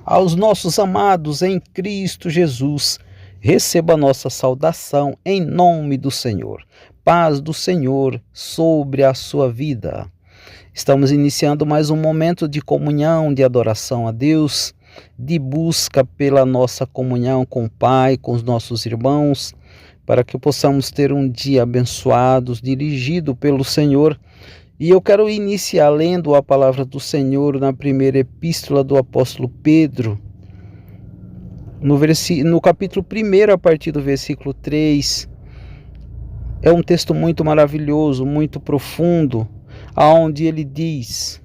Aos nossos amados em Cristo Jesus, receba a nossa saudação em nome do Senhor. Paz do Senhor sobre a sua vida. Estamos iniciando mais um momento de comunhão, de adoração a Deus, de busca pela nossa comunhão com o Pai, com os nossos irmãos, para que possamos ter um dia abençoado, dirigido pelo Senhor. E eu quero iniciar lendo a palavra do Senhor na primeira epístola do apóstolo Pedro, no capítulo 1, a partir do versículo 3. É um texto muito maravilhoso, muito profundo, onde ele diz: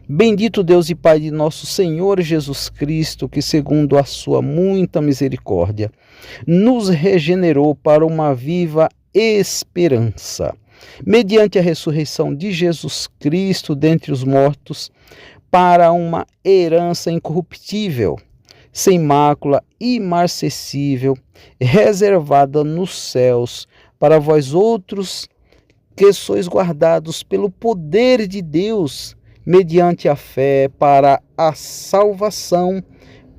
Bendito Deus e Pai de nosso Senhor Jesus Cristo, que segundo a sua muita misericórdia, nos regenerou para uma viva esperança, mediante a ressurreição de Jesus Cristo dentre os mortos, para uma herança incorruptível, sem mácula, imarcessível, reservada nos céus, para vós outros que sois guardados pelo poder de Deus, mediante a fé, para a salvação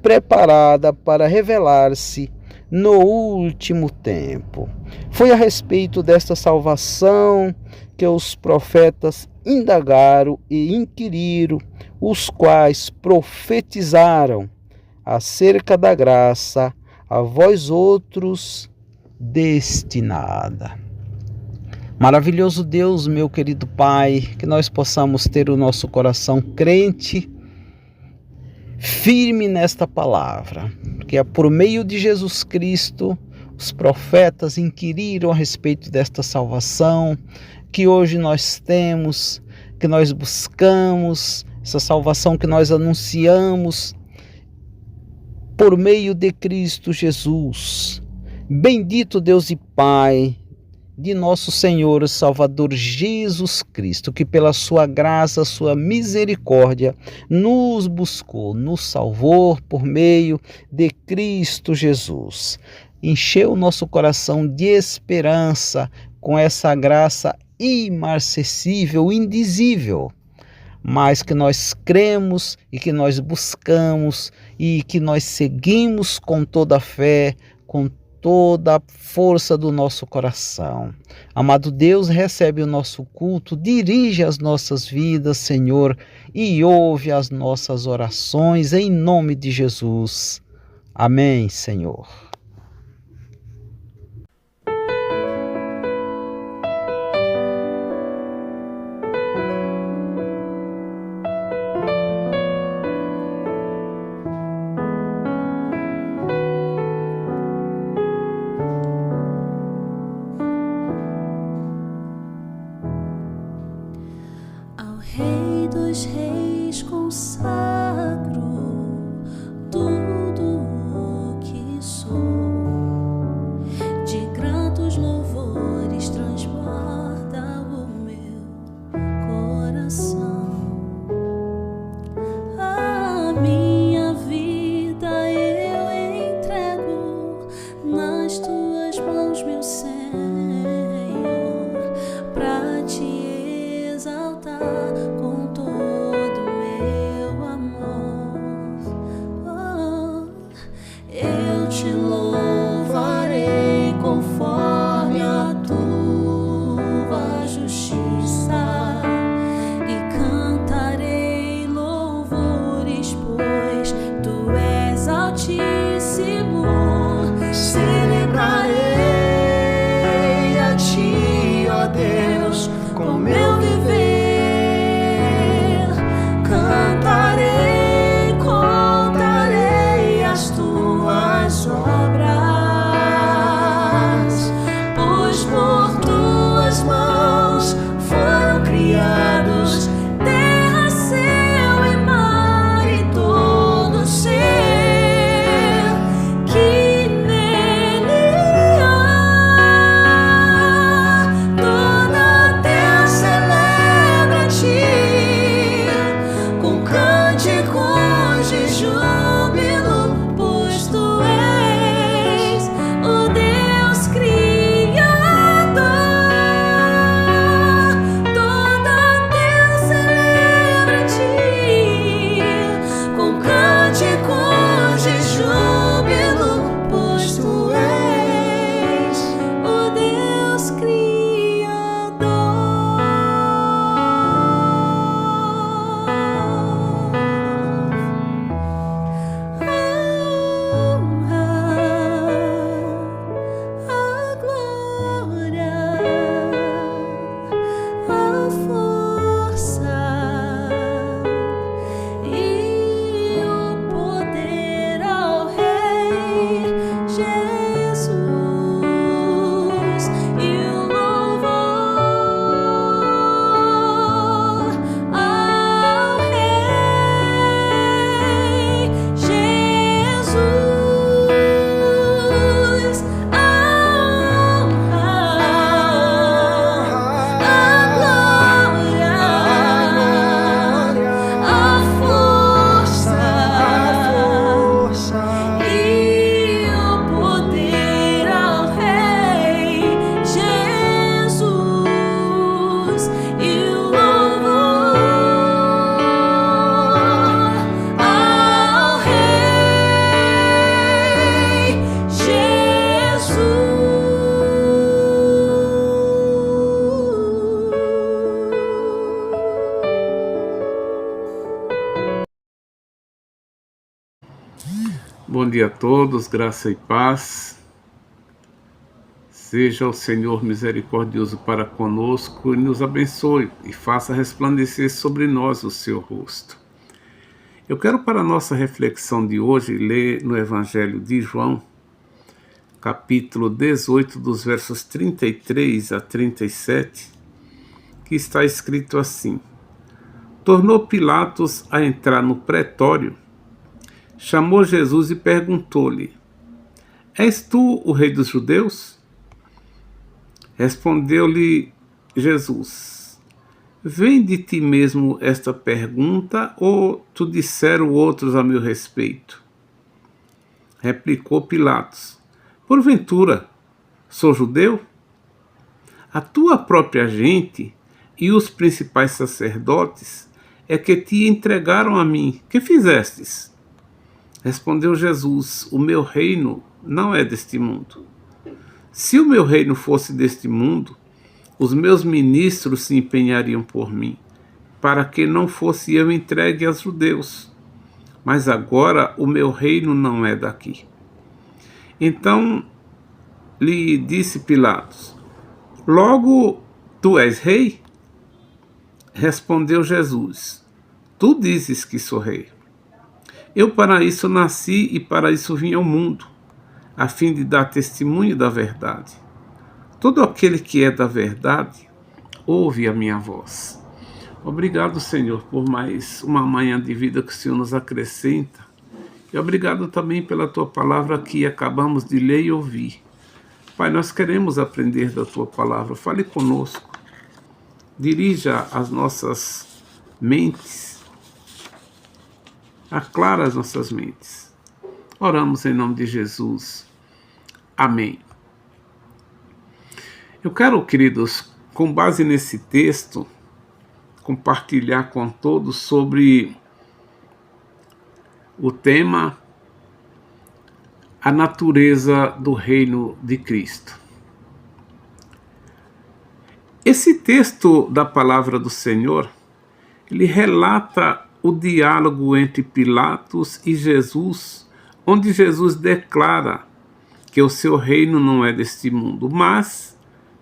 preparada para revelar-se no último tempo. Foi a respeito desta salvação que os profetas indagaram e inquiriram, os quais profetizaram acerca da graça a vós outros destinada. Maravilhoso Deus, meu querido Pai, que nós possamos ter o nosso coração crente, firme nesta palavra, porque é por meio de Jesus Cristo os profetas inquiriram a respeito desta salvação que hoje nós temos, que nós buscamos, essa salvação que nós anunciamos por meio de Cristo Jesus. Bendito Deus e Pai de nosso Senhor e Salvador Jesus Cristo, que pela sua graça, sua misericórdia, nos buscou, nos salvou por meio de Cristo Jesus. Encheu o nosso coração de esperança com essa graça imarcessível, indizível, mas que nós cremos e que nós buscamos e que nós seguimos com toda a fé, com toda a força do nosso coração. Amado Deus, recebe o nosso culto, dirige as nossas vidas, Senhor, e ouve as nossas orações em nome de Jesus. Amém, Senhor. Rei dos reis, consagro tudo o que sou, de gratos louvores transborda o meu coração. A minha vida eu entrego nas tuas mãos, meu Senhor, pra te exaltar com todo meu amor. Eu te louvarei conforme a tua justiça e cantarei louvores, pois tu és altíssimo. Celebrarei a ti, ó Deus, com meu viver. Cantarei, contarei as tuas obras, pois por tuas mãos Bom dia a todos, graça e paz. Seja o Senhor misericordioso para conosco e nos abençoe e faça resplandecer sobre nós o seu rosto. Eu quero, para a nossa reflexão de hoje, ler no Evangelho de João, capítulo 18, dos versos 33 a 37, que está escrito assim: Tornou Pilatos a entrar no pretório, chamou Jesus e perguntou-lhe: És tu o rei dos judeus? Respondeu-lhe Jesus: Vem de ti mesmo esta pergunta, ou tu disseram outros a meu respeito? Replicou Pilatos: Porventura, sou judeu? A tua própria gente e os principais sacerdotes é que te entregaram a mim. Que fizestes? Respondeu Jesus: O meu reino não é deste mundo. Se o meu reino fosse deste mundo, os meus ministros se empenhariam por mim, para que não fosse eu entregue aos judeus. Mas agora o meu reino não é daqui. Então lhe disse Pilatos: Logo tu és rei? Respondeu Jesus: Tu dizes que sou rei. Eu para isso nasci e para isso vim ao mundo, a fim de dar testemunho da verdade. Todo aquele que é da verdade, ouve a minha voz. Obrigado, Senhor, por mais uma manhã de vida que o Senhor nos acrescenta. E obrigado também pela Tua palavra que acabamos de ler e ouvir. Pai, nós queremos aprender da Tua palavra. Fale conosco. Dirija as nossas mentes. Aclara as nossas mentes. Oramos em nome de Jesus. Amém. Eu quero, queridos, com base nesse texto, compartilhar com todos sobre o tema a natureza do reino de Cristo. Esse texto da palavra do Senhor, ele relata o diálogo entre Pilatos e Jesus, onde Jesus declara que o seu reino não é deste mundo, mas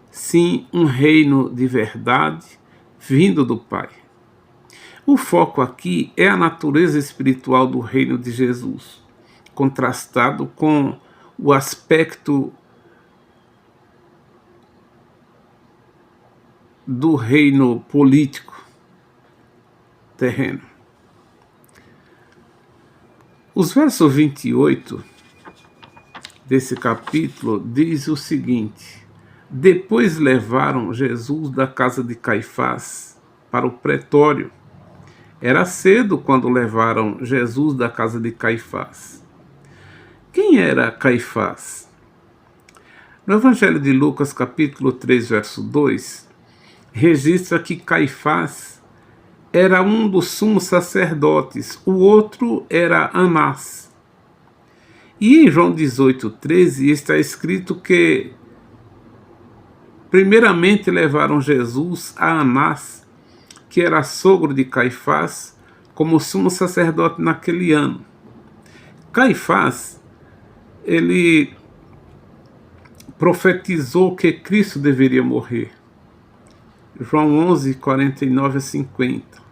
sim um reino de verdade vindo do Pai. O foco aqui é a natureza espiritual do reino de Jesus, contrastado com o aspecto do reino político terreno. Os versos 28 desse capítulo diz o seguinte: Depois levaram Jesus da casa de Caifás para o pretório. Era cedo quando levaram Jesus da casa de Caifás. Quem era Caifás? No Evangelho de Lucas, capítulo 3, verso 2, registra que Caifás era um dos sumos sacerdotes, o outro era Anás. E em João 18:13 está escrito que primeiramente levaram Jesus a Anás, que era sogro de Caifás, como sumo sacerdote naquele ano. Caifás, ele profetizou que Cristo deveria morrer. João 11, 49 a 50.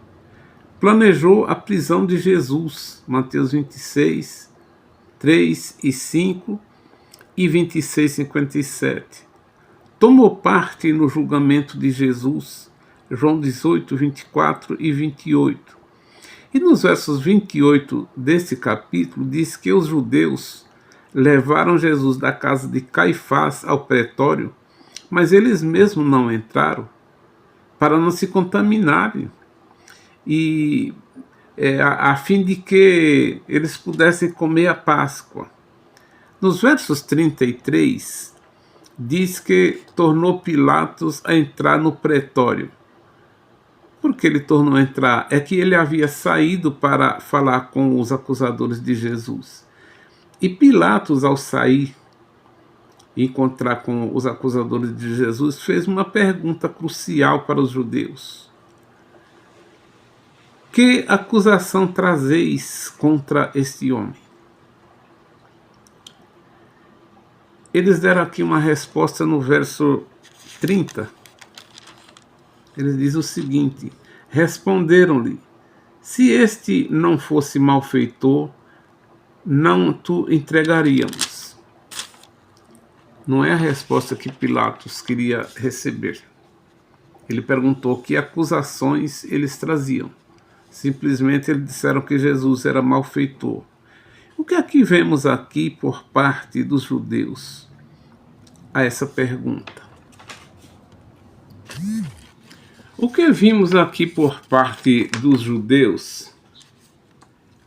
Planejou a prisão de Jesus, Mateus 26, 3 e 5 e 26, 57. Tomou parte no julgamento de Jesus, João 18, 24 e 28. E nos versos 28 desse capítulo diz que os judeus levaram Jesus da casa de Caifás ao pretório, mas eles mesmos não entraram para não se contaminarem e a fim de que eles pudessem comer a Páscoa. Nos versos 33 diz que tornou Pilatos a entrar no pretório. Por que ele tornou a entrar? É que ele havia saído para falar com os acusadores de Jesus. E Pilatos, ao sair e encontrar com os acusadores de Jesus, fez uma pergunta crucial para os judeus: Que acusação trazeis contra este homem? eles deram aqui uma resposta no verso 30. Eles dizem o seguinte: responderam-lhe: se este não fosse malfeitor, não tu entregaríamos. Não é a resposta que Pilatos queria receber. Ele perguntou que acusações eles traziam. Simplesmente eles disseram que Jesus era malfeitor. O que é que vemos aqui por parte dos judeus a essa pergunta? O que vimos aqui por parte dos judeus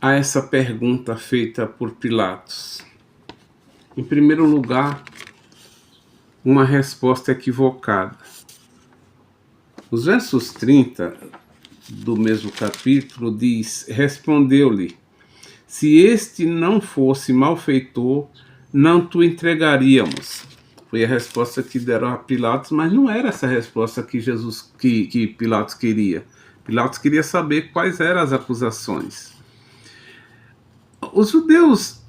a essa pergunta feita por Pilatos? Em primeiro lugar, uma resposta equivocada. Os versos 30 do mesmo capítulo diz: respondeu-lhe: se este não fosse malfeitor, não tu entregaríamos. Foi a resposta que deram a Pilatos, mas não era essa resposta que Pilatos queria. Pilatos queria saber quais eram as acusações. Os judeus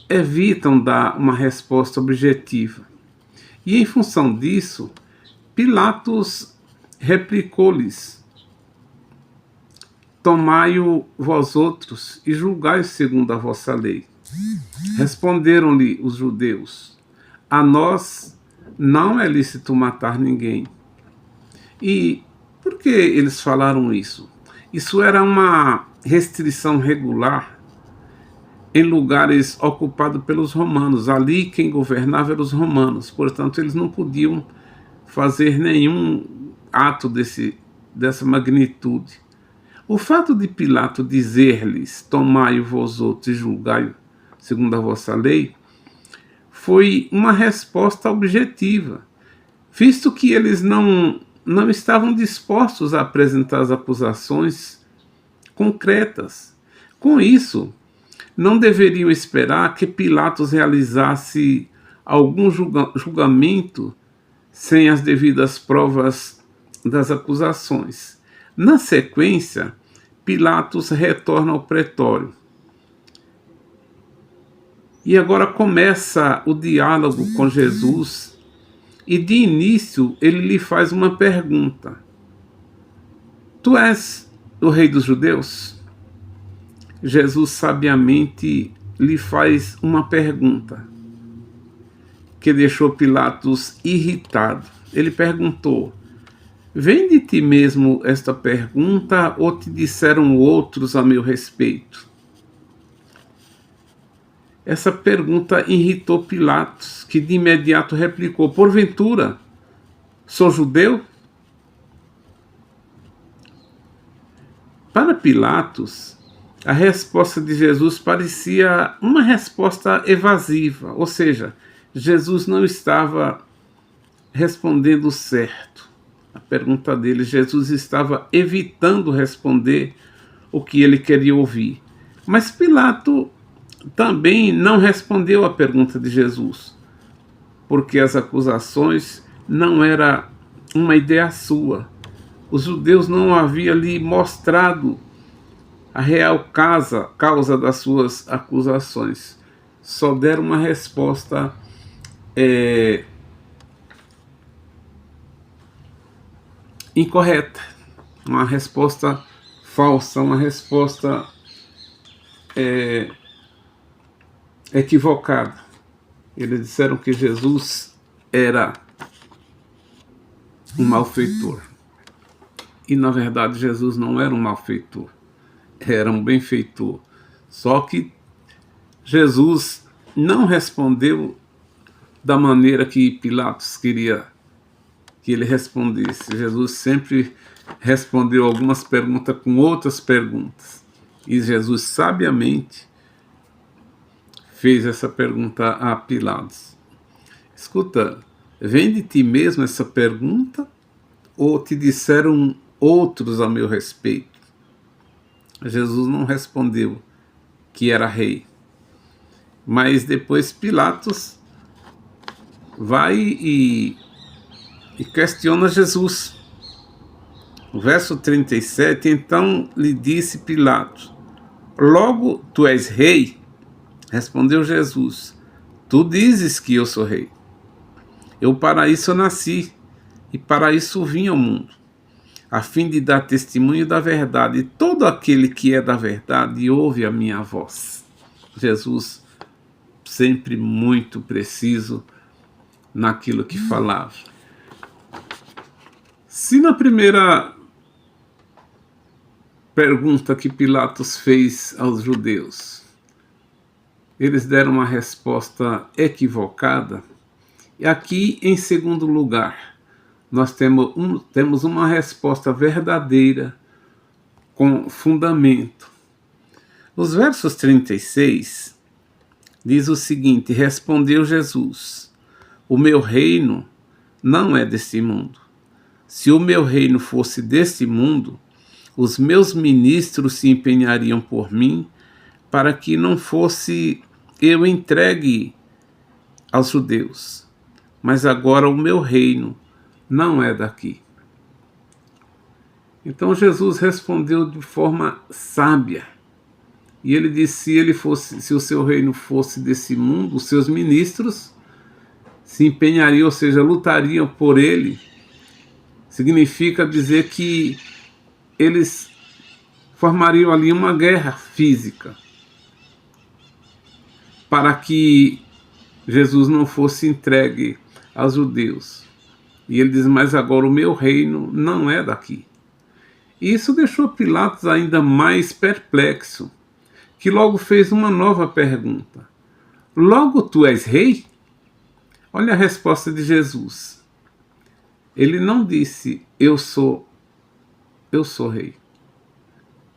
evitam dar uma resposta objetiva. E em função disso, Pilatos replicou-lhes: tomai-o vós outros e julgai segundo a vossa lei. Responderam-lhe os judeus: a nós não é lícito matar ninguém. E por que eles falaram isso? Isso era uma restrição regular em lugares ocupados pelos romanos. Ali quem governava eram os romanos. Portanto, eles não podiam fazer nenhum ato dessa magnitude. O fato de Pilato dizer-lhes: tomai-o vós outros e julgai-o segundo a vossa lei, foi uma resposta objetiva, visto que eles não estavam dispostos a apresentar as acusações concretas. Com isso, não deveriam esperar que Pilatos realizasse algum julgamento sem as devidas provas das acusações. Na sequência, Pilatos retorna ao pretório. E agora começa o diálogo com Jesus, e de início ele lhe faz uma pergunta: tu és o rei dos judeus? Jesus sabiamente lhe faz uma pergunta que deixou Pilatos irritado. Ele perguntou: vem de ti mesmo esta pergunta ou te disseram outros a meu respeito? Essa pergunta irritou Pilatos, que de imediato replicou: porventura, sou judeu? Para Pilatos, a resposta de Jesus parecia uma resposta evasiva, ou seja, Jesus não estava respondendo certo. A pergunta dele, Jesus estava evitando responder o que ele queria ouvir. Mas Pilato também não respondeu à pergunta de Jesus, porque as acusações não eram uma ideia sua. Os judeus não haviam lhe mostrado a real causa das suas acusações. Só deram uma resposta incorreta, uma resposta falsa, uma resposta equivocada. Eles disseram que Jesus era um malfeitor. E na verdade Jesus não era um malfeitor, era um benfeitor. Só que Jesus não respondeu da maneira que Pilatos queria que ele respondesse. Jesus sempre respondeu algumas perguntas com outras perguntas. E Jesus sabiamente fez essa pergunta a Pilatos: escuta, vem de ti mesmo essa pergunta ou te disseram outros a meu respeito? Jesus não respondeu que era rei. Mas depois Pilatos vai e questiona Jesus. O verso 37, então lhe disse Pilatos: logo tu és rei? Respondeu Jesus: tu dizes que eu sou rei. Eu para isso nasci, e para isso vim ao mundo, a fim de dar testemunho da verdade. E todo aquele que é da verdade ouve a minha voz. Jesus sempre muito preciso naquilo que falava. Se na primeira pergunta que Pilatos fez aos judeus, eles deram uma resposta equivocada, e aqui, em segundo lugar, nós temos uma resposta verdadeira, com fundamento. Os versos 36 diz o seguinte: respondeu Jesus: o meu reino não é deste mundo. Se o meu reino fosse deste mundo, os meus ministros se empenhariam por mim, para que não fosse eu entregue aos judeus. Mas agora o meu reino não é daqui. Então Jesus respondeu de forma sábia. E ele disse: se o seu reino fosse desse mundo, os seus ministros se empenhariam, ou seja, lutariam por ele. Significa dizer que eles formariam ali uma guerra física, para que Jesus não fosse entregue aos judeus. E ele diz: mas agora o meu reino não é daqui. E isso deixou Pilatos ainda mais perplexo, que logo fez uma nova pergunta: logo tu és rei? Olha a resposta de Jesus. Ele não disse: eu sou rei.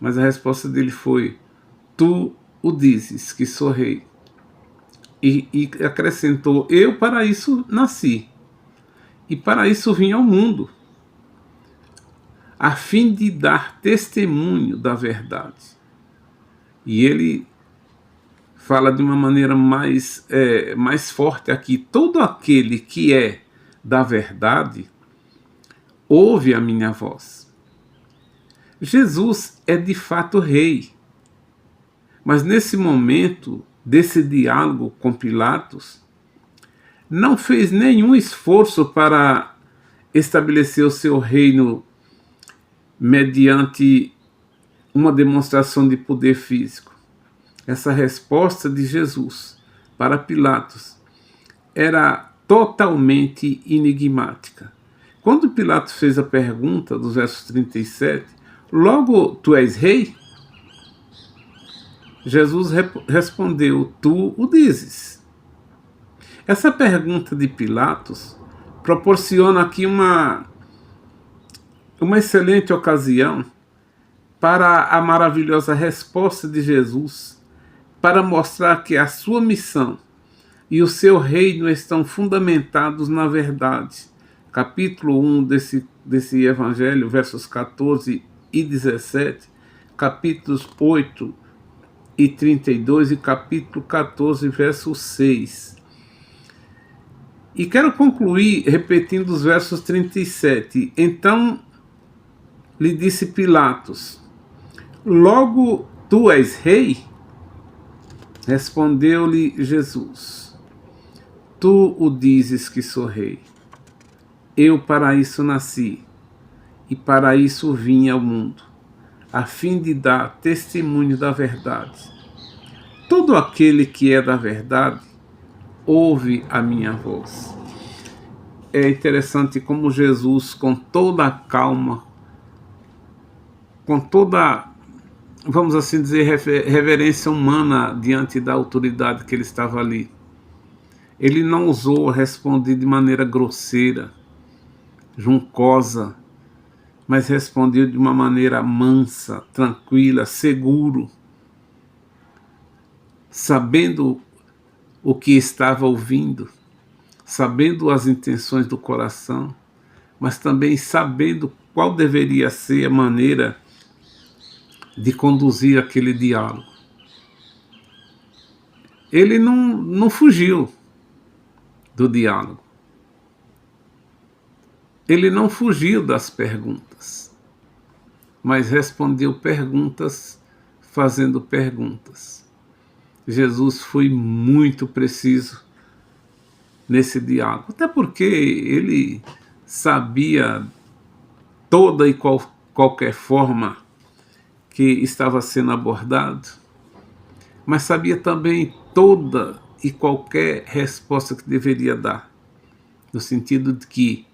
Mas a resposta dele foi: tu o dizes que sou rei. E acrescentou: eu para isso nasci, e para isso vim ao mundo, a fim de dar testemunho da verdade. E ele fala de uma maneira mais forte aqui: todo aquele que é da verdade ouve a minha voz. Jesus é de fato rei, mas nesse momento desse diálogo com Pilatos, não fez nenhum esforço para estabelecer o seu reino mediante uma demonstração de poder físico. Essa resposta de Jesus para Pilatos era totalmente enigmática. Quando Pilatos fez a pergunta dos versos 37, logo tu és rei? Jesus respondeu: tu o dizes. Essa pergunta de Pilatos proporciona aqui uma excelente ocasião para a maravilhosa resposta de Jesus, para mostrar que a sua missão e o seu reino estão fundamentados na verdade. Capítulo 1 desse evangelho, versos 14 e 17, capítulos 8 e 32 e capítulo 14, verso 6. E quero concluir repetindo os versos 37. Então lhe disse Pilatos: logo tu és rei? Respondeu-lhe Jesus: tu o dizes que sou rei. Eu para isso nasci, e para isso vim ao mundo, a fim de dar testemunho da verdade. Todo aquele que é da verdade ouve a minha voz. É interessante como Jesus, com toda a calma, com toda, vamos assim dizer, reverência humana diante da autoridade que ele estava ali, ele não ousou responder de maneira grosseira, juncosa, mas respondeu de uma maneira mansa, tranquila, seguro, sabendo o que estava ouvindo, sabendo as intenções do coração, mas também sabendo qual deveria ser a maneira de conduzir aquele diálogo. Ele não fugiu do diálogo. Ele não fugiu das perguntas, mas respondeu perguntas fazendo perguntas. Jesus foi muito preciso nesse diálogo, até porque ele sabia toda e qualquer forma que estava sendo abordado, mas sabia também toda e qualquer resposta que deveria dar, no sentido de que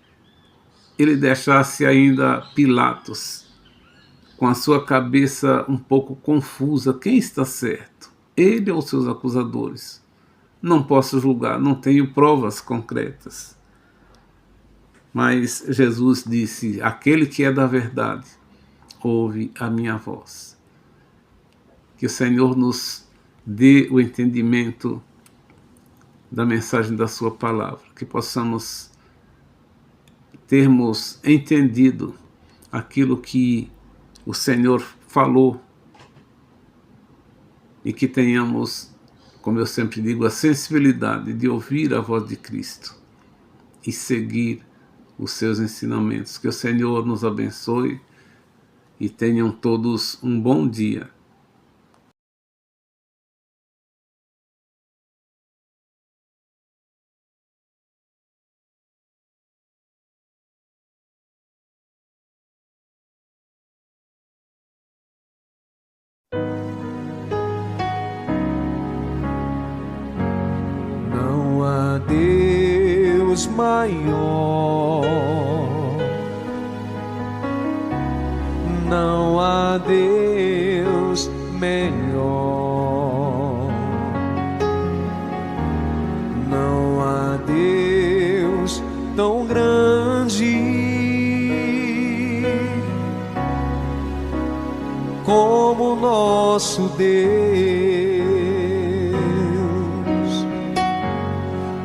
ele deixasse ainda Pilatos com a sua cabeça um pouco confusa. Quem está certo? Ele ou seus acusadores? Não posso julgar, não tenho provas concretas. Mas Jesus disse: aquele que é da verdade, ouve a minha voz. Que o Senhor nos dê o entendimento da mensagem da sua palavra, que possamos termos entendido aquilo que o Senhor falou e que tenhamos, como eu sempre digo, a sensibilidade de ouvir a voz de Cristo e seguir os seus ensinamentos. Que o Senhor nos abençoe e tenham todos um bom dia. Não há Deus maior, não há Deus melhor, não há Deus tão grande como nosso Deus.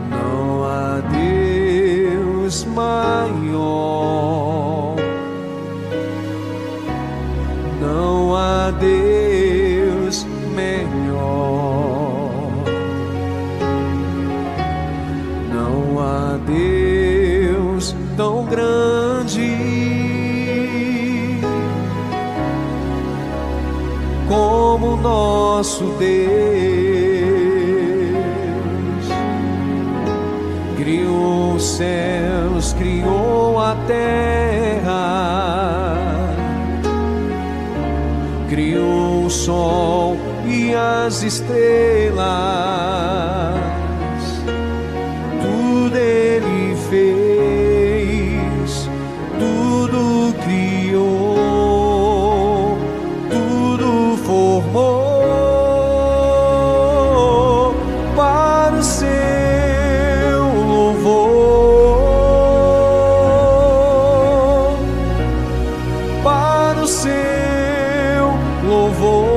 Não há Deus maior, não há Deus melhor, não há Deus tão grande como nosso Deus. Criou os céus, criou a terra, criou o sol e as estrelas, tudo Ele fez, tudo criou, tudo formou para o seu louvor, para o seu louvor,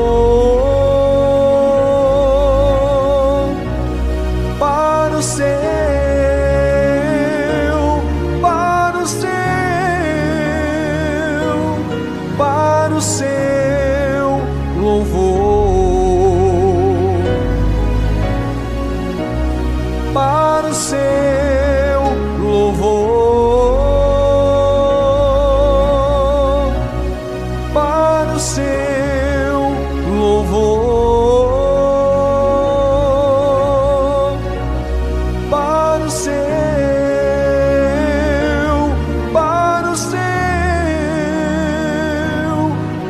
para o seu, para o seu, para o seu louvor, para o seu louvor, para o seu louvor, para o seu, para o seu,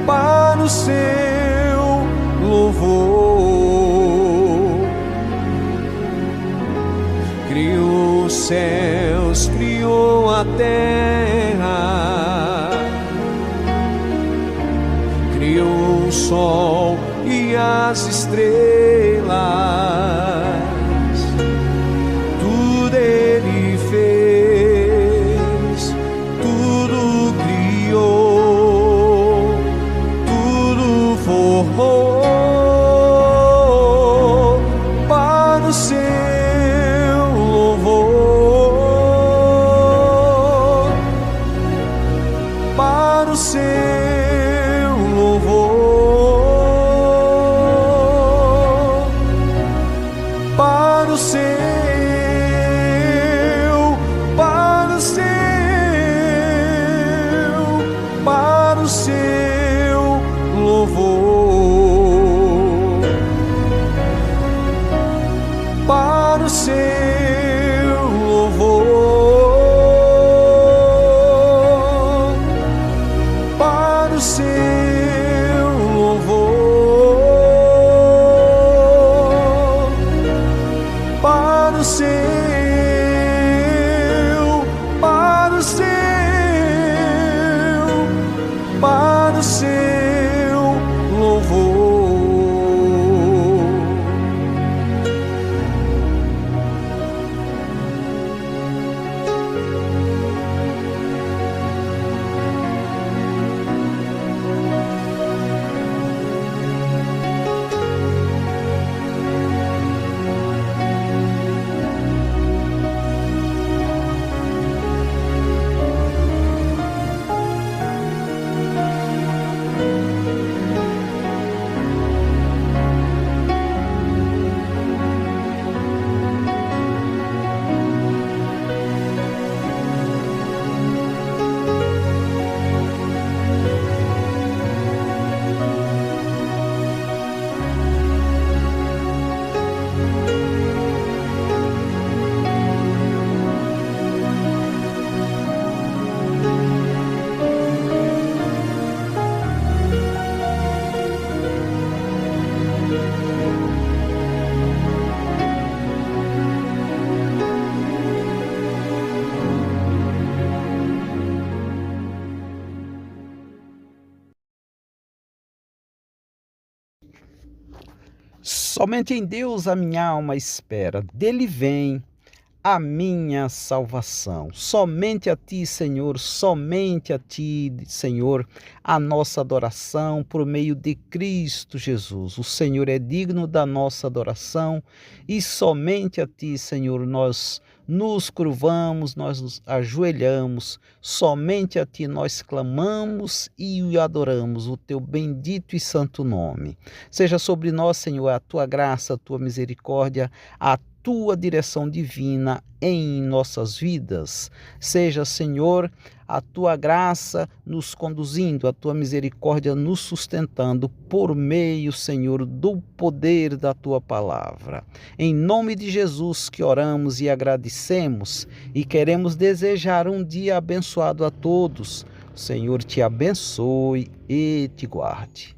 para o seu louvor. Criou os céus, criou a terra, criou o sol e as estrelas, tudo Ele fez, tudo criou, tudo formou para o seu louvor, para o seu louvor, para o seu, para o seu, para o seu louvor, para o seu seu louvor, para o seu, para o seu, para o seu louvor. Somente em Deus a minha alma espera, dele vem a minha salvação. Somente a ti, Senhor, somente a ti, Senhor, a nossa adoração por meio de Cristo Jesus. O Senhor é digno da nossa adoração e somente a ti, Senhor, nós nos curvamos, nós nos ajoelhamos, somente a ti nós clamamos e adoramos o teu bendito e santo nome. Seja sobre nós, Senhor, a tua graça, a tua misericórdia, a tua direção divina em nossas vidas. Seja, Senhor, a tua graça nos conduzindo, a tua misericórdia nos sustentando por meio, Senhor, do poder da tua palavra. Em nome de Jesus que oramos e agradecemos e queremos desejar um dia abençoado a todos. O Senhor te abençoe e te guarde.